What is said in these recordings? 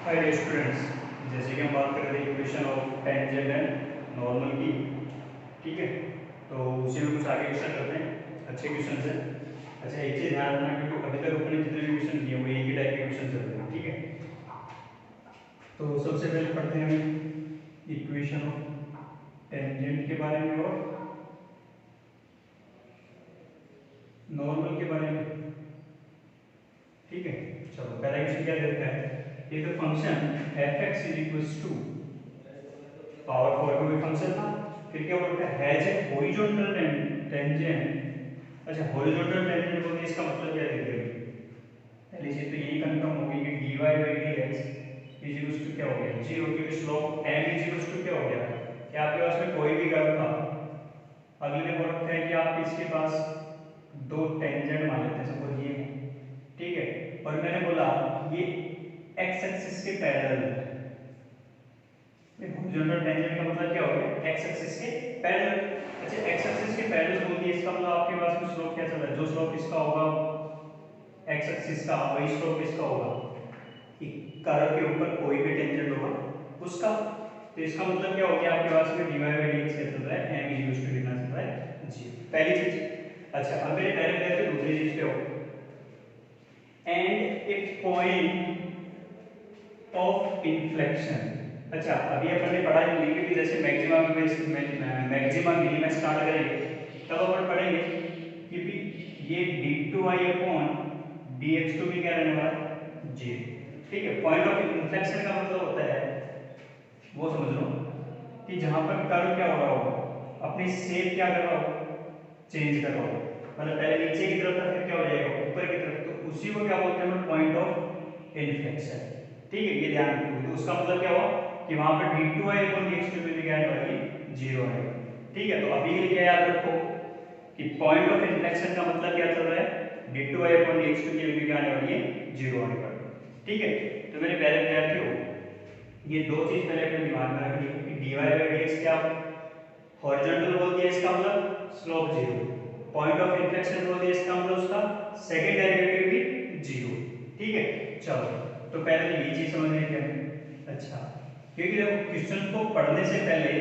Hi dear students, जैसे कि हम बात कर रहे थे equation of tangent and normal की। ठीक है, तो उसी में कुछ आगे क्वेश्चन करते हैं। अच्छे क्वेश्चन है। अच्छा, एक चीज़ ध्यान रखना क्योंकि अभी तक अपने जितने भी क्वेश्चन किए वो एक ही टाइप के क्वेश्चन चल रहे हैं। ठीक है, तो सबसे पहले पढ़ते हैं हम इक्वेशन ऑफ टेंजेंट के बारे में और नॉर्मल के बारे में। ठीक है, चलो पहला क्वेश्चन क्या देता है। एक function f x is equal to power four कोई फंक्शन था, फिर क्या बोलता है हैज ए हॉरिजॉन्टल टेंजेंट। अच्छा, हॉरिजॉन्टल टेंजेंट बोलते हैं, इसका मतलब क्या देखते हैं। पहली चीज तो यही कंफर्म होगी कि dy by dx is equal to क्या हो गया 0, क्योंकि slope m is equal to क्या हो गया कि आपके पास में कोई भी कर्व था। अगले ने बोल रखा है कि आप इसके पास दो टेंजेंट मान लेते हैं, सपोज ये है। ठीक है, और मैंने बोला ये x एक्सिस के पैरेलल है। हॉरिजॉन्टल टेंजेंट का मतलब क्या हो गया x एक्सिस के पैरेलल। अच्छा, x एक्सिस के पैरेलल बोलती है, इसका मतलब आपके पास में स्लोप क्या चल रहा है, जो स्लोप इसका होगा x एक्सिस का वही स्लोप इसका होगा कि कर्व के ऊपर कोई भी टेंजेंट होगा उसका। तो इसका मतलब क्या हो गया आपके पास में dy बाई dx क्या चल रहा है, m इज इक्वल टू कितना चल रहा है जी, पहली चीज। अच्छा, अब मेरे पहले प्लेयर से दूसरी चीज पे हो, and A point of inflection. अच्छा, अभी अपन ने पढ़ा लिखी कि जैसे मैक्सिमा मिनिमा स्टार्ट करेंगे तब अपन पढ़ेंगे कि भी ये d2i अपॉन dx2 भी क्या रहने वाला है जी। ठीक है, पॉइंट ऑफ इन्फ्लेक्शन का मतलब होता है वो समझ लो कि जहां पर कर्व क्या हो रहा होगा अपनी शेप क्या कर रहा होगा चेंज कर रहा होगा, मतलब पहले नीचे की तरफ था फिर क्या हो जाएगा ऊपर की तरफ, तो उसी को क्या बोलते हैं पॉइंट ऑफ इन्फ्लेक्शन। ठीक है, ये ध्यान रखो। तो उसका मतलब क्या हुआ कि वहां पर d2i अपॉन dx2 में भी क्या आएगा 0 आएगा। ठीक है, तो अभी के लिए क्या याद रखो कि पॉइंट ऑफ इन्फ्लेक्शन का मतलब क्या चल रहा है, d2i अपॉन dx2 की वैल्यू क्या आने वाली है 0 आने वाली है। ठीक है, तो मेरे प्यारे विद्यार्थियों, ये दो चीज पहले अपने दिमाग में रखनी है कि dy बाई dx क्या हॉरिजॉन्टल बोल दिया, इसका मतलब स्लोप 0। पॉइंट ऑफ इन्फ्लेक्शन बोल दिया, इसका मतलब उसका सेकंड डेरिवेटिव भी 0। ठीक है, चलो तो पहले तो ये चीज समझ लेते हैं। अच्छा, क्योंकि देखो क्वेश्चन को पढ़ने से पहले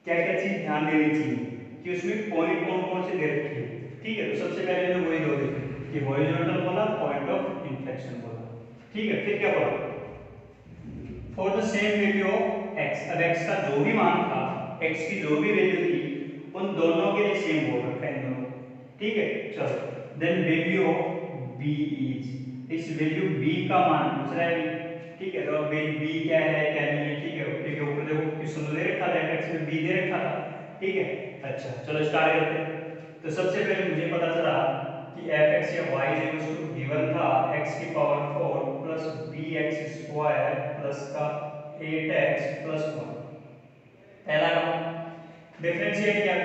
क्या क्या चीज ध्यान देनी चाहिए कि उसमें पॉइंट कौन कौन से दे रखे हैं। ठीक है, तो सबसे पहले तो वही दो देखे कि हॉरिजॉन्टल बोला, पॉइंट ऑफ इन्फ्लेक्शन बोला। ठीक है, फिर क्या बोला for the same value of x। अब x का जो भी मान था, x की जो भी वैल्यू थी उन दोनों के लिए सेम बोल रखा है इन दोनों। ठीक है, चलो then value of b is, इस वैल्यू b का मान पूछ रहा है। ठीक है, तो अब b क्या है क्या नहीं है। ठीक है, क्योंकि ऊपर देखो क्वेश्चन दे रखा था x में b दे रखा था। ठीक है, अच्छा चलो स्टार्ट करते हैं। तो सबसे पहले मुझे पता चला कि fx या y इक्वल्स टू गिवन था x की power 4 plus bx square plus का 8x प्लस 1। पहला काम डिफरेंशिएट किया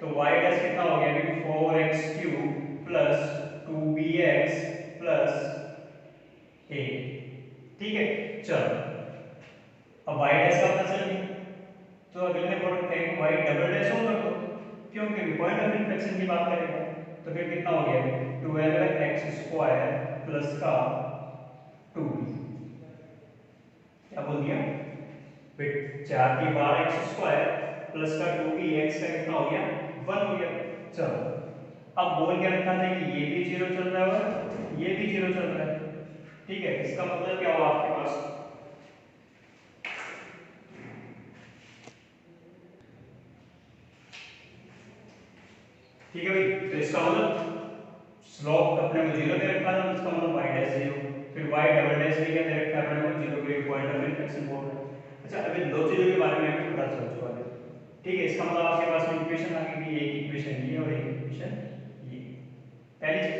तो y डैश कितना हो गया कि 4x cube plus 2bx plus 8। ठीक है, चलो अब y डैश का पता चल गया, तो अगले ने बोल रखा है कि y डबल डैश होगा, तो क्योंकि पॉइंट ऑफ इन्फ्लेक्शन की बात करेगा तो फिर कितना हो गया 12x स्क्वायर प्लस का 2। क्या बोल दिया फिर 4 की बार एक्स स्क्वायर प्लस का 2 की एक्स का कितना हो गया 1 हो गया। चलो अब बोल क्या रखा था कि ये भी 0 चल रहा है और ये भी 0 चल रहा है। ठीक है, इसका मतलब क्या हुआ आपके पास, ठीक है भाई, तो इसका मतलब स्लोप अपने को 0 दे रखा था, इसका मतलब y डैश 0, फिर y डबल डैश भी क्या दे रखा है अपने को 0 के पॉइंट ऑफ इन्फ्लेक्शन बोल रहा है। अच्छा, अभी दो चीजों के बारे में आपको पता चल चुका है। ठीक है, इसका मतलब आपके पास में इक्वेशन आ गई, एक इक्वेशन ये और एक इक्वेशन ये। पहली चीज,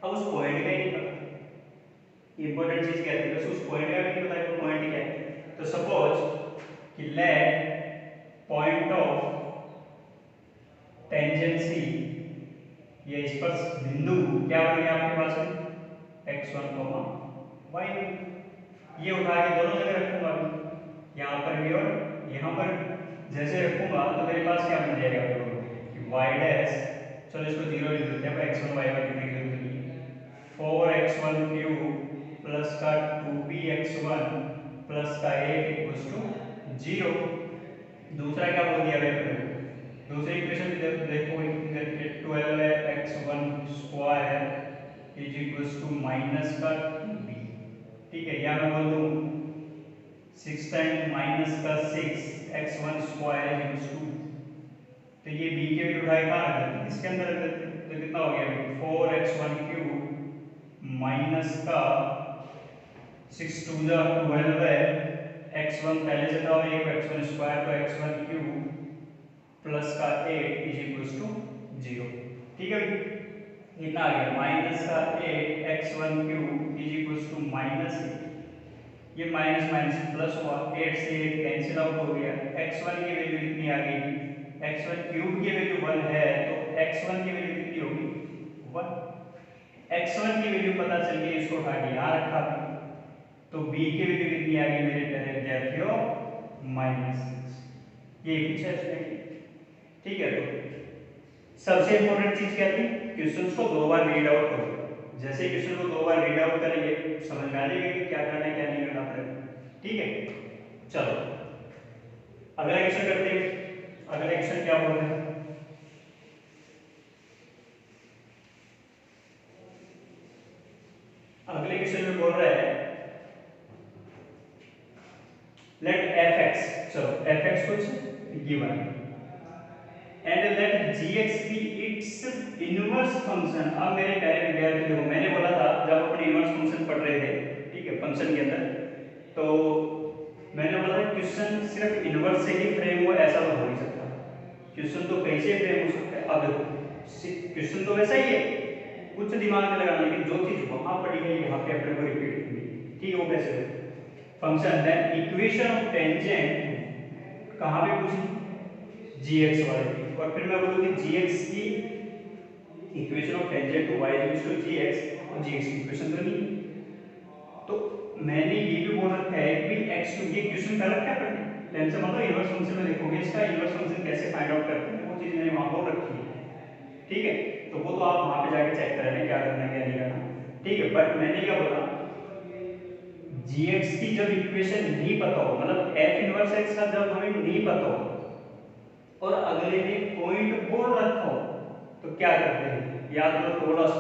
अब उस पॉइंट का ही नहीं पता, इंपॉर्टेंट चीज क्या है, बस उस पॉइंट का भी नहीं पता कि पॉइंट क्या है। तो सपोज कि लेट पॉइंट ऑफ टेंजेंसी, ये स्पर्श बिंदु क्या बनेगा आपके पास में x1 y1। ये उठा के दोनों जगह रखूंगा, यहाँ पर भी और यहाँ पर जैसे रखूंगा तो मेरे पास क्या बन जाएगा कि y डैश, चलो इसको 0 लिख देते हैं, x1 y1 लिखने की जरूरत नहीं है, 4x1 क्यूब प्लस प्लस का 2bx1 प्लस का 8 इक्वल्स टू 0। दूसरा क्या बोल दिया मैंने, दूसरी इक्वेशन देखो, 12x1 square is equals to minus का 2b। ठीक है, या मैं बोल दूं 6 टाइम माइनस का 6x1 स्क्वायर इक्वल्स टू, तो ये b के वैल्यू उठाए कहाँ रख देते, इसके अंदर रख देते, तो कितना हो गया 4x1 क्यूब माइनस का 6 2 जा 12 है, x1 पहले से था और एक x1 स्क्वायर, तो x1 क्यूब प्लस का 8 इज इक्वल्स टू 0। ठीक है, इतना आ गया माइनस का 8 x1 cube is equals to minus, ये माइनस माइनस प्लस हुआ, 8 से 8 कैंसिल आउट हो गया, x1 की वैल्यू कितनी आ गई, x1 क्यूब की वैल्यू 1 है, तो x1 की वैल्यू कितनी होगी 1। x1 की वैल्यू पता चल गई, इसको उठा के यहाँ रखा, तो b की वैल्यू कितनी आ गई मेरे प्यारे विद्यार्थियों -6। ये कुछ है इसमें। ठीक है, तो सबसे इंपॉर्टेंट चीज क्या थी, क्वेश्चंस को 2 बार रीड आउट करो। जैसे क्वेश्चन को 2 बार रीड आउट करेंगे समझ में आ जाएगा कि क्या करना है क्या नहीं करना पड़ेगा। ठीक है, चलो अगला क्वेश्चन करते हैं। अगला क्वेश्चन क्या बोल रहा है, अगले क्वेश्चन में बोल रहा है लेट fx, चलो fx कुछ गिवन है and let gx be its inverse function. अब मेरे प्यारे विद्यार्थी देखो, मैंने बोला था जब अपने इनवर्स फंक्शन पढ़ रहे थे, ठीक है, फंक्शन के अंदर, तो मैंने बोला था क्वेश्चन सिर्फ इनवर्स से ही फ्रेम हो ऐसा तो हो नहीं सकता, क्वेश्चन तो कैसे फ्रेम हो सकता है। अब देखो क्वेश्चन तो वैसा ही है, कुछ दिमाग में लगाना, लेकिन जो चीज वहां पढ़ी है वहां पे अपने को रिपीट करनी है। ठीक है, वो कैसे हो function then equation of tangent कहां पे पूछी gx वाले, और फिर मैं बोलूं कि gx की equation of tangent to y equals to gx, और gx की इक्वेशन तो नहीं, तो मैंने ये भी बोल रखा है कि x टू ये क्वेश्चन कर रखा है मैंने, लेकिन से मतलब इनवर्स फंक्शन में देखोगे इसका इनवर्स फंक्शन कैसे फाइंड आउट करते हैं, वो चीज मैंने वहां बोल रखी है। ठीक है, तो वो तो आप वहां पे जाके चेक कर लेना क्या करना है क्या नहीं करना। ठीक है, बट मैंने क्या बोला gx की जब इक्वेशन नहीं पता हो, मतलब f इनवर्स x का जब हमें नहीं पता हो और अगले ने पॉइंट बोल रखा हो, तो क्या करते हैं, याद करो थोड़ा सा,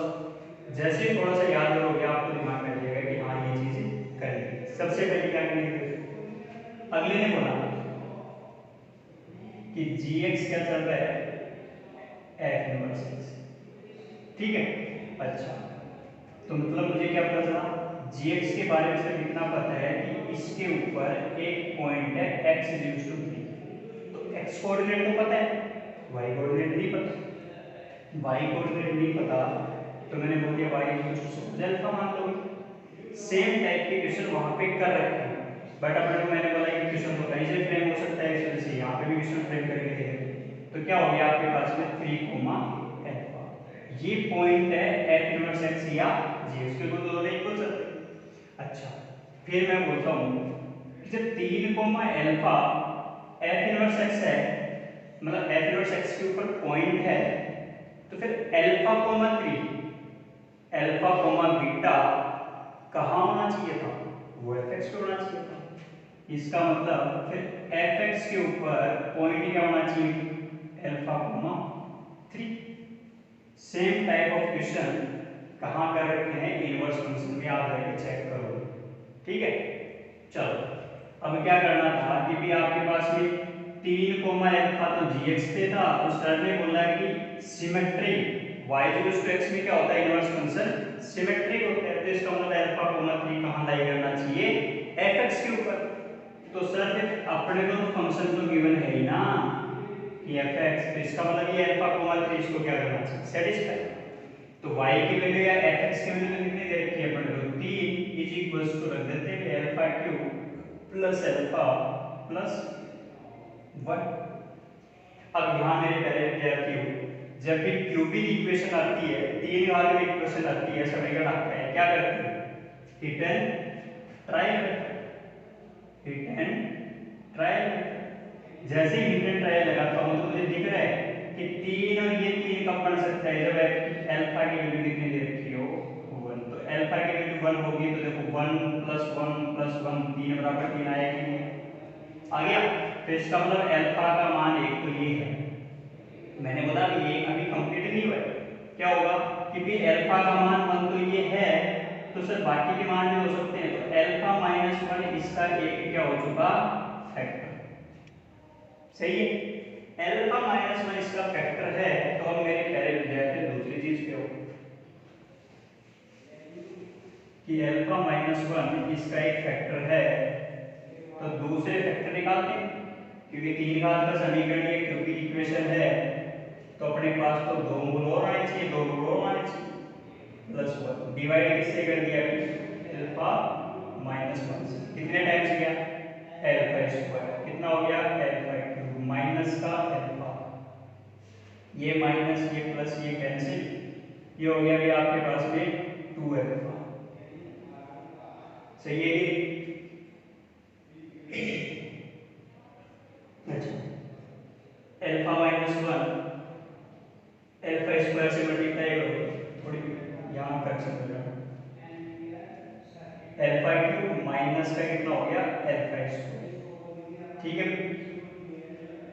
जैसे ही थोड़ा सा याद करोगे आपको दिमाग में आ जाएगा कि हाँ ये चीजें करेंगे। सबसे पहले क्या करेंगे, अगले ने बोला कि gx क्या चल रहा है f इनवर्स x। ठीक है, अच्छा, तो मतलब मुझे क्या पता चला, gx के बारे में सिर्फ इतना पता है कि इसके ऊपर एक पॉइंट है x इक्वल्स टू 3, तो x कोऑर्डिनेट तो पता है, y कोऑर्डिनेट नहीं पता, y कोऑर्डिनेट नहीं पता, तो मैंने बोल दिया y इक्वल्स टू अल्फा मान लो। सेम टाइप के क्वेश्चन वहां पे कर रखे हैं, बट अपने को मैंने बोला कि क्वेश्चन तो कहीं से फ्रेम हो सकता है, इस वजह से यहाँ पे भी क्वेश्चन फ्रेम करके देखेंगे। तो क्या हो गया आपके पास में 3 अल्फा, ये पॉइंट है f इनवर्स x या g, उसके को दोनों इक्वल सकते हैं। अच्छा, फिर मैं बोलता हूँ कि जब 3 अल्फा f इनवर्स x है, मतलब f इनवर्स x के ऊपर पॉइंट है, तो फिर अल्फा 3 अल्फा बीटा कहाँ होना चाहिए था, वो fx पे होना चाहिए था। इसका मतलब फिर fx के ऊपर पॉइंट क्या होना चाहिए, alpha 3। Same type of question कहाँ कर रखे हैं, इनवर्स फंक्शन में, आप जाके चेक करो। ठीक है, चलो अब क्या करना था, ये भी आपके पास में 3 अल्फा तो gx पे था, तो सर ने बोला कि symmetry y equals to x में क्या होता है, इनवर्स फंक्शन सिमेट्रिक होता है, तो इसका मतलब अल्फा 3 कहां लाई करना चाहिए, fx के ऊपर। तो सर फिर अपने को तो फंक्शन तो गिवन है ही ना कि fx, तो इसका मतलब ये अल्फा 3 इसको क्या करना चाहिए, सेटिस्फाई। तो y की वैल्यू या fx की वैल्यू कितनी दे रखी है अपने को 3 इज इक्वल्स टू रख देते हैं alpha cube plus alpha plus 1। अब यहाँ मेरे प्यारे विद्यार्थियों, जब भी क्यूबिक इक्वेशन आती है, 3 वाली इक्वेशन आती है, समीकरण आता है, क्या करते हैं, hit and trial, hit and trial. जैसे ही हिट एंड ट्रायल लगाता हूँ तो मुझे दिख रहा है कि 3 और ये 3 कब बन सकता है, जब अल्फा की वैल्यू कितनी दे रखी हो 1, तो अल्फा की वैल्यू भी 1 होगी तो देखो 1 + 1 + 1 3 बराबर 3 आया कि नहीं आ गया। तो इसका मतलब अल्फा का मान 1 तो ये है। मैंने बोला कि ये अभी कंप्लीट नहीं हुआ है। क्या होगा कि भी अल्फा का मान 1 तो ये है, तो सर बाकी के मान भी हो सकते हैं। तो अल्फा -1 इसका एक क्या हो चुका फैक्टर, सही है। अल्फा -1 इसका फैक्टर है। तो हम मेरे प्यारे विद्यार्थी दूसरी चीज पे हो कि अल्फा -1 इसका एक फैक्टर है, तो दूसरे फैक्टर निकालते हैं क्योंकि 3 घात का समीकरण ये क्यूबिक इक्वेशन है। तो अपने पास तो 2 मूल और आने चाहिए, 2 मूल और आने चाहिए +1 डिवाइड किससे कर दिया अभी अल्फा -1 से। कितने टाइम्स गया अल्फा स्क्वायर, कितना हो गया अल्फा क्यूब माइनस का अल्फा, ये माइनस ये प्लस ये कैंसिल, ये हो गया भी आपके पास में 2 अल्फा, सही है कि अच्छा अल्फा -1 अल्फा स्क्वायर से मल्टीप्लाई करो, थोड़ी यहाँ कर सकते हो अल्फा क्यूब माइनस का कितना हो गया अल्फा स्क्वायर, ठीक है।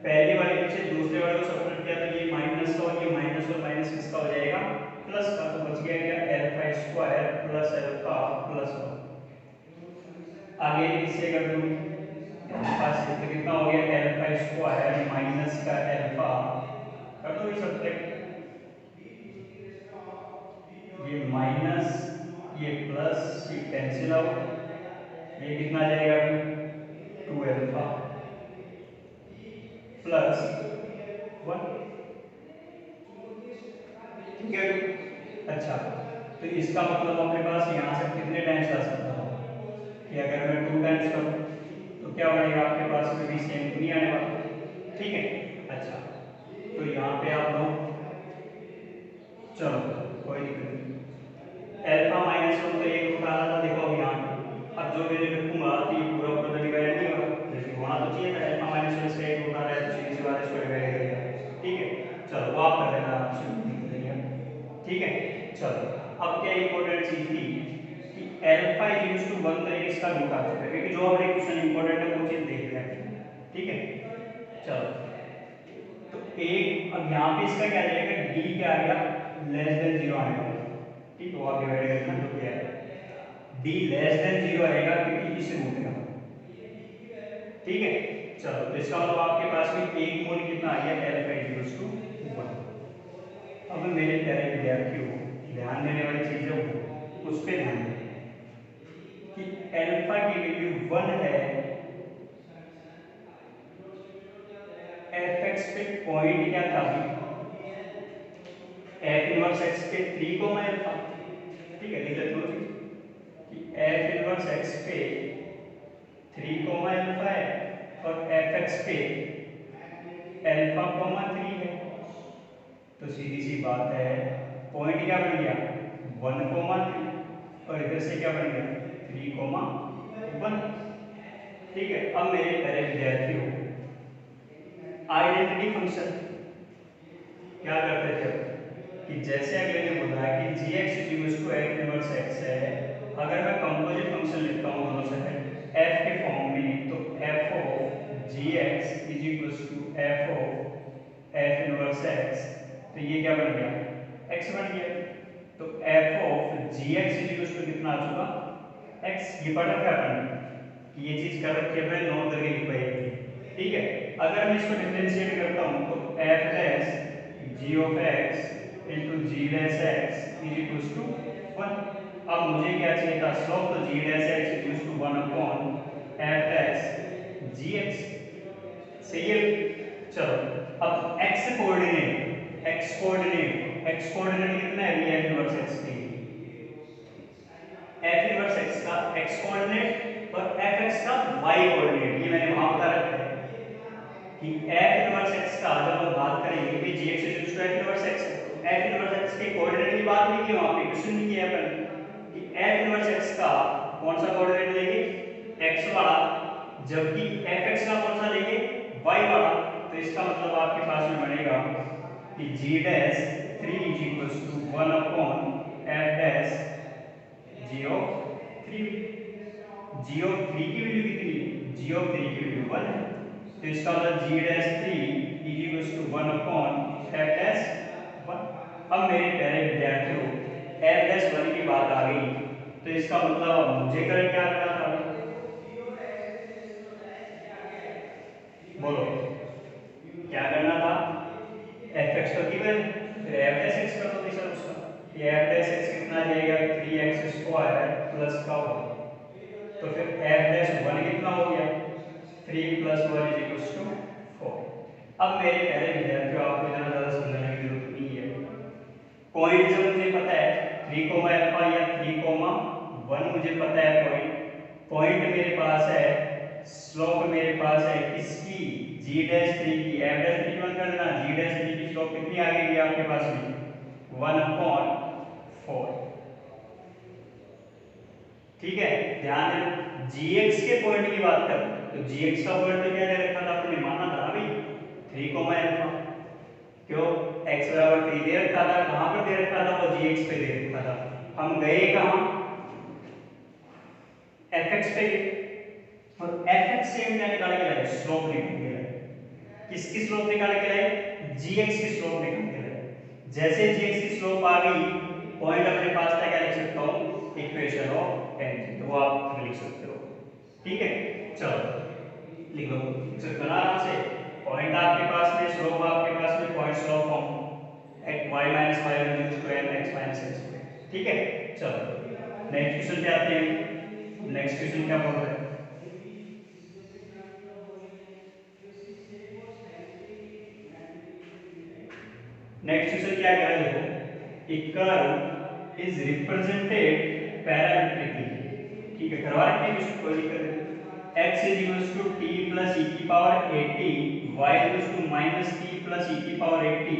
पहले वाले से दूसरे वाले को सब्ट्रैक्ट किया तो ये माइनस का और ये माइनस और माइनस किसका हो जाएगा प्लस का, तो बच गया क्या alpha square plus alpha plus 1। आगे किससे कर दूँ अल्फा से, तो कितना हो गया अल्फा स्क्वायर माइनस का अल्फा, कर दो ये सब्ट्रैक्ट, ये माइनस ये प्लस ये कैंसिल आउट, ये कितना आ जाएगा अभी 2 अल्फा प्लस 1, ठीक है। अच्छा तो इसका मतलब अपने पास यहाँ से कितने टाइम्स आ सकता है कि अगर मैं 2 टाइम्स करूँ तो क्या बनेगा आपके पास में भी सेम नहीं आने वाला, ठीक है। अच्छा तो यहाँ पे आप लोग चलो कोई दिक्कत नहीं, अल्फा -1 तो एक रूट आ रहा था देखो अब यहाँ पे, अब जो मैंने रखूंगा तो ये पूरा पूरा तो डिवाइड नहीं होगा, जैसे होना तो चाहिए था अल्फा -1 से एक रूट आ रहा है तो सीधी सी बात है इसको डिवाइड करेगा, ठीक है। चलो वो आप कर लेना आराम से, ठीक है। चलो अब क्या इंपॉर्टेंट चीज थी कि अल्फा इक्वल्स टू 1 तरीके इसका रूट आ सकता है, क्योंकि जो हमारे क्वेश्चन इंपॉर्टेंट है वो चीज देख रहे हैं, ठीक है। चलो तो एक अब यहाँ पे इसका क्या जाएगा d क्या आ गया <<0 आने वाला, ठीक है। वो आप डिवाइड करना तो क्या है d <0 आएगा क्योंकि इस रूट का, ठीक है। चलो तो इसका मतलब आपके पास में एक मोल कितना आ गया अल्फा इक्वल्स टू 1। अब मेरे प्यारे विद्यार्थियों ध्यान देने वाली चीज है वो उस पर ध्यान दें कि अल्फा की वैल्यू 1 है, एफ एक्स पे पॉइंट क्या था एफ इनवर्स एक्स पे 3 अल्फा, ठीक है। लिख लेते हो कि एफ इनवर्स एक्स पे 3 अल्फा है और एफ एक्स पे अल्फा 3 है, तो सीधी सी बात है पॉइंट क्या बन गया 1 और इधर से क्या बन गया 3 1, ठीक है। अब मेरे प्यारे विद्यार्थियों आइडेंटिटी फंक्शन क्या करते थे कि जैसे अगले ने बोला कि gx = f इनवर्स x है, अगर मैं कंपोजिट फंक्शन लिखता हूँ दोनों साइड f के फॉर्म में तो f of gx = f of f inverse x, तो ये क्या बन गया x बन गया। तो f of gx = कितना आ चुका x, ये पढ़ रखा है अपन ये चीज कर रखी है, मैं नोट करके लिख पाई, ठीक है। अगर मैं इसको डिफरेंशिएट करता हूँ तो f dash g of x into g dash x = 1। अब मुझे क्या चाहिए था स्लोप, तो g dash x = 1 upon f dash gx, सही है। चलो अब x कोऑर्डिनेट कितना है f इनवर्स x के, f इनवर्स x का x कोऑर्डिनेट और fx का y कोऑर्डिनेट, ये मैंने वहां बता रखा है कि f इनवर्स x का जब हम बात करेंगे कि gx = f inverse x, f inverse x के कोऑर्डिनेट की बात नहीं की वहां पे, क्वेश्चन नहीं किया अपन कि f इनवर्स x का कौन सा कोऑर्डिनेट लेंगे x वाला, जबकि fx का कौन सा लेंगे y वाला। तो इसका मतलब आपके पास में बनेगा कि g dash 3 = 1 upon f dash g of 3, g of 3 की वैल्यू कितनी है, जी ऑफ 3 की वैल्यू 1 है, तो इसका मतलब G dash 3 is equal to 1 upon F dash 1। अब मेरे प्यारे विद्यार्थियों एफ डैश 1 की बात आ गई, तो इसका मतलब मुझे कर क्या करना था, बोलो क्या करना था, एफ एक्स तो गिवन, फिर एफ डैश एक्स कर दो सर उसका, ये एफ डैश एक्स कितना जाएगा 3x² प्लस का 1, तो फिर एफ डैश 1 कितना हो गया 3 + 1 = 4। अब मेरे प्यारे विद्यार्थियों आपको इतना ज़्यादा समझने की जरूरत नहीं है, पॉइंट जब मुझे पता है 3, अल्फा या 3, 1 मुझे पता है पॉइंट, पॉइंट मेरे पास है, स्लोप मेरे पास है किसकी, जी डैश 3 की, एफ डैश 3 बंद कर देना, जी डैश 3 की स्लोप कितनी आ गई आपके पास में 1/4। ठीक है, ध्यान देना gx के पॉइंट की बात कर, तो gx का पॉइंट तो क्या दे रखा था आपने, माना था अभी 3, अल्फा, क्यों x बराबर 3 दे रखा था, कहां पर दे रखा था, वो gx पे दे रखा था, हम गए कहां fx पे गए, और fx से हम क्या निकाल के लाए, स्लोप निकाल के लाए, किसकी स्लोप निकाल के लाए, gx की स्लोप निकाल के लाए, जैसे gx की स्लोप आ गई, पॉइंट अपने पास था, क्या लिख सकता हूं, इक्वेशन ऑफ टेंजेंट, वो आप लिख सकते हो, ठीक है, चलो लिख लो, लिख सकते हो ना आराम से, पॉइंट आपके पास में, स्लोप आपके पास में, point slope form y - y1 square x - x square, ठीक है, चलो नेक्स्ट क्वेश्चन पे आते हैं, नेक्स्ट क्वेश्चन क्या बोल रहा है, नेक्स्ट क्वेश्चन क्या कह रहा है, देखो ए कर्व इज रिप्रेजेंटेड पैरामेट्रिकली, ठीक है, करवा रखते हैं क्वेश्चन, कोई दिक्कत नहीं, x = t + e की पावर 80, y = -t + e की power 80,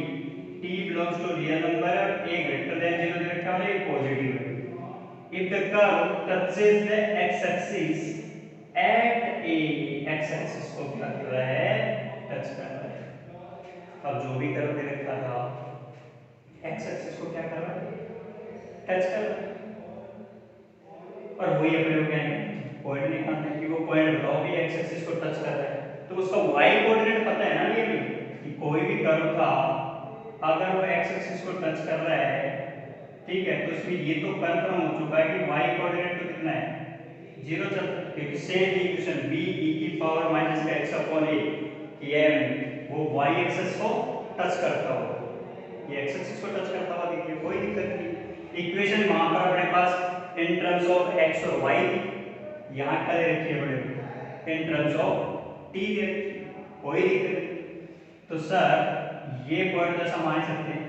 t belongs to real number और a greater than 0 दे रखा है, पॉजिटिव है, if the curve touches the x axis at a, x axis को क्या कर रहा है, टच कर रहा है, अब जो भी कर्व दे रखा था x एक्सिस को क्या कर रहा है, टच कर रहा है, और वही अपने को क्या है पॉइंट निकालना है कि वो पॉइंट बताओ भी x एक्सिस को टच कर रहा है, तो उसका y कोऑर्डिनेट पता है ना, ये भी कि कोई भी कर्व था अगर वो x एक्सिस को टच कर रहा है, ठीक है, तो इसमें ये तो कंफर्म हो चुका है कि y कोऑर्डिनेट तो कितना है 0 चल, क्योंकि सेम इक्वेशन b e की पावर -x/a कि वो y एक्सिस को टच करता हो, ये x एक्सिस को टच करता हुआ देखिए, कोई दिक्कत नहीं, इक्वेशन वहां पर अपने पास इन टर्म्स ऑफ x और y थी, यहाँ क्या दे रखी है बड़े, इन टर्म्स ऑफ t दे रखी है, कोई दिक्कत नहीं, तो सर ये पॉइंट जैसा मान सकते हैं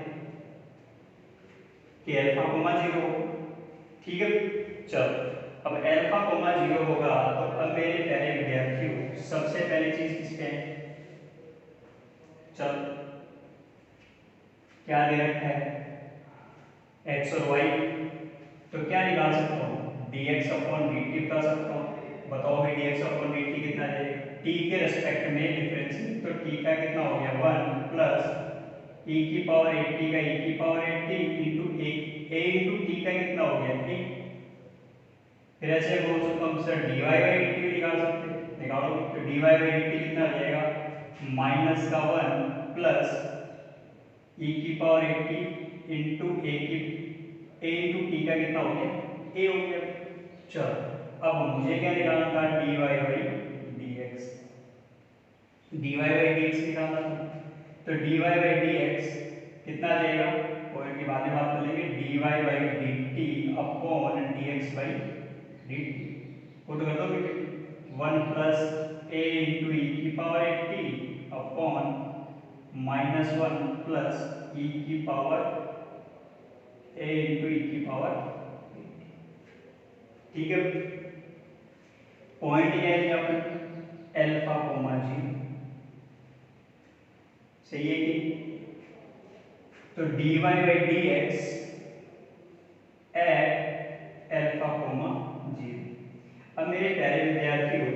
कि अल्फा कोमा 0, ठीक है, चलो अब अल्फा कोमा 0 होगा, तो अब मेरे प्यारे विद्यार्थियों सबसे पहली चीज किसके है, चलो क्या दे रखा है x और y, तो क्या निकाल सकता हूँ dx/dt बता सकता हूँ, बताओ भाई dx/dt कितना जाएगा, t के रेस्पेक्ट में डिफरेंस, तो t का कितना हो गया 1 प्लस e की पावर 80 का e की power 80 into a into t का कितना हो गया 3, फिर ऐसे बोल सकता हूँ सर dy/dt भी निकाल सकते हैं, निकालो, तो dy/dt कितना आ जाएगा -1 प्लस e की power 80 into a into T का कितना हो गया a हो गया, चलो अब मुझे क्या निकालना था dy/dx, dy/dx निकालना था, तो dy/dx कितना आ जाएगा, पॉइंट की बाद में बात कर लेंगे, dy/dt अपॉन dx/dt, पुट कर दो बेटे, 1 प्लस a इंटू e की पावर 80 अपॉन -1 प्लस e की पावर a इंटू e की पावर, ठीक है, पॉइंट क्या है अपने अल्फा कोमा 0, सही है कि, तो dy/dx एट अल्फा कोमा 0, अब मेरे प्यारे विद्यार्थियों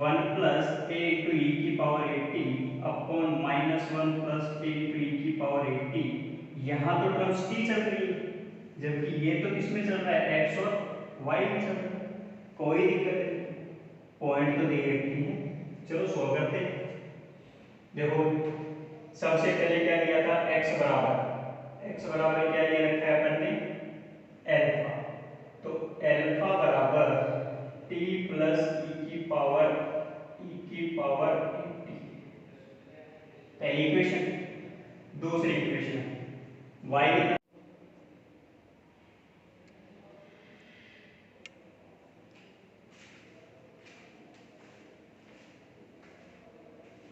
1 प्लस a इंटू e की power 80 upon -1 plus a into e की पावर 80, यहाँ तो टर्म्स t चल रही है, जबकि ये तो किसमें चल रहा है, एक्स और वाई में चल रहा है, कोई दिक्कत नहीं, पॉइंट तो दे रखी है। चलो सॉल्व करते हैं। देखो सबसे पहले क्या दिया था, एक्स बराबर क्या ले रखा है अपन ने, एल्फा। तो एल्फा बराबर टी प्लस ई की पावर टी, पहली इक्वेशन। दूसरी इक्वेशन वाई कितना,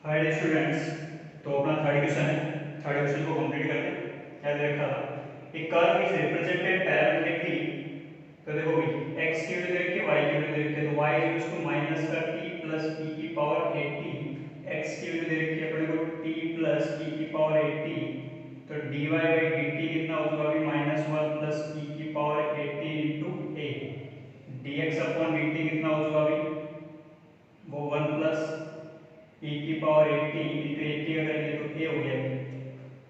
हाय स्टूडेंट्स, तो अपना थर्ड क्वेश्चन है, थर्ड क्वेश्चन को कंप्लीट करते हैं। क्या दे रखा था, एक कर्व इज रिप्रेजेंटेड पैरामेट्रिकली। तो देखो भाई x की वैल्यू दे रखी है, y की वैल्यू दे रखी है, तो y इक्वल्स टू माइनस का t प्लस e की पावर 80, x की वैल्यू दे रखी है अपने को t प्लस e की पावर 80, तो dy बाई dt कितना हो जाएगा अभी, माइनस 1 प्लस e की power 80 into a, dx upon dt कितना हो जाएगा अभी, वो 1 प्लस e की पावर 80 इंटू 80 अगर ये तो a हो गया,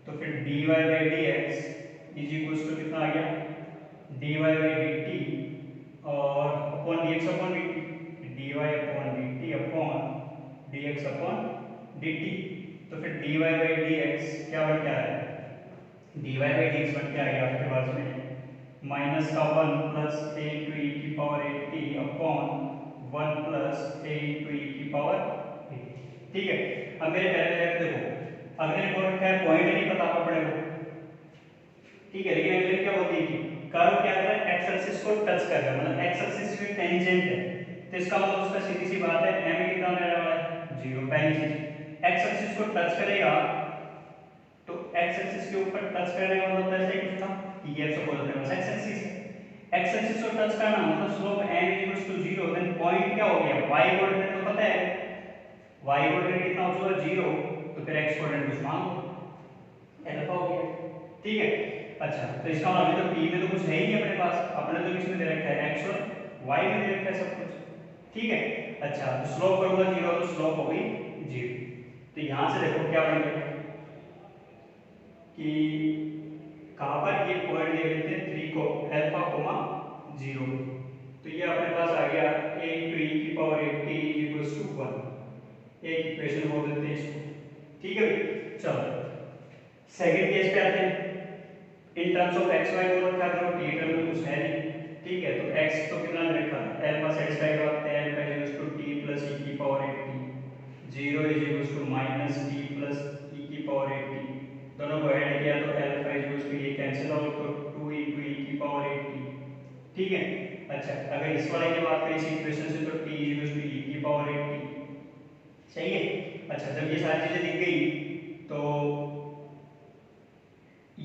तो फिर dy by dx is equals to कितना आ गया, dy बाई dt और upon dx upon dt, dy upon dt upon dx upon dt। तो फिर dy बाई dx क्या बन के आ रहा है, dy बाई dx बन के आ गया आपके पास में माइनस का 1 प्लस a इंटू e की power 80 upon 1 plus a into e की पावर 80। ठीक है, अब मेरे पहले लेफ्ट देखो, अगले को रखा है पॉइंट नहीं पता अपने को, ठीक है, लेकिन अगले क्या होती है, कर्व क्या कर रहा है, एक्स एक्सिस को टच कर रहा है, मतलब एक्स एक्सिस में टेंजेंट है, तो इसका मतलब उसका सीधी सी बात है m कितना रहने वाला है, 0। पहली चीज एक्स एक्सिस को टच करेगा, तो एक्स एक्सिस के ऊपर टच करने का मतलब ऐसे ही कुछ था कि ये सपोज अपने पास एक्स एक्सिस है, एक्स एक्सिस को टच करना मतलब स्लोप m 0, देन पॉइंट क्या हो गया, y कोऑर्डिनेट तो पता है, y कोऑर्डिनेट कितना हो जाएगा 0, तो फिर x कोऑर्डिनेट कुछ मान लो अल्फा हो गया। ठीक है, अच्छा तो इसका मतलब तो p में तो कुछ है ही नहीं अपने पास, अपने तो किसमें दे रखा है, x और y में दे रखा है सब कुछ। ठीक है, अच्छा तो स्लोप करूंगा 0, तो स्लोप हो गई 0। तो यहां से देखो क्या बन गया कि कहां पर ये पॉइंट दे रखे थे 3 को अल्फा कोमा 0, तो ये अपने पास आ गया a into e की पावर 80 इक्वल्स टू 1, एक इक्वेशन बोल देते हैं इसको। ठीक है भाई, चलो सेकंड केस पे आते हैं। In terms of x y बोल रखा है, टी टर्म में कुछ है नहीं, ठीक है, तो x तो कितना दे रखा है, अल्फा सेटिस्फाई करवाते हैं, alpha is equals to t plus e की power 80, 0 is equals to minus t plus e की पावर 80, दोनों को ऐड किया तो अल्फा इज इक्वल्स टू ये कैंसिल आउट, तो 2 into e की पावर 80। ठीक है, अच्छा अगर इस वाले की बात करें इस इक्वेशन से, तो t is equals to e की पावर 80। सही है, अच्छा जब ये सारी चीजें दिख गई तो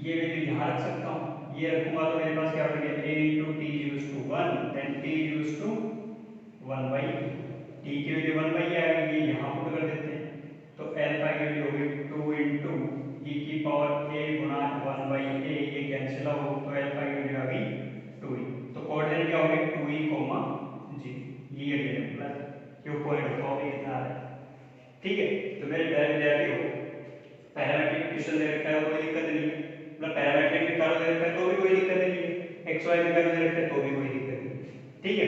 ये वैल्यू यहाँ रख सकता हूँ, ये रखूंगा तो मेरे पास क्या बन गया, a into t equals to 1, then t equals to 1 by t की वैल्यू 1 by आ गई, ये यहाँ पुट कर देते हैं, तो अल्फा की वैल्यू होगी 2 into e की power a Guna 1 by a, ये कैंसिल आउट, तो अल्फा की वैल्यू आ गई 2e, तो कोऑर्डिनेट क्या हो गया 2e, g, ये मतलब क्यों पॉइंट ऑफ व्यू इतना आ रहा है। ठीक है, तो मेरे प्यारे विद्यार्थियों, पैरामीट्रिक इक्वेशन दे रखा है कोई दिक्कत नहीं है, मतलब पैरामीट्रिक में कर्व दे रखा है तो भी कोई दिक्कत नहीं है, एक्स वाई में कर्व दे रखा है तो भी कोई दिक्कत नहीं है। ठीक है।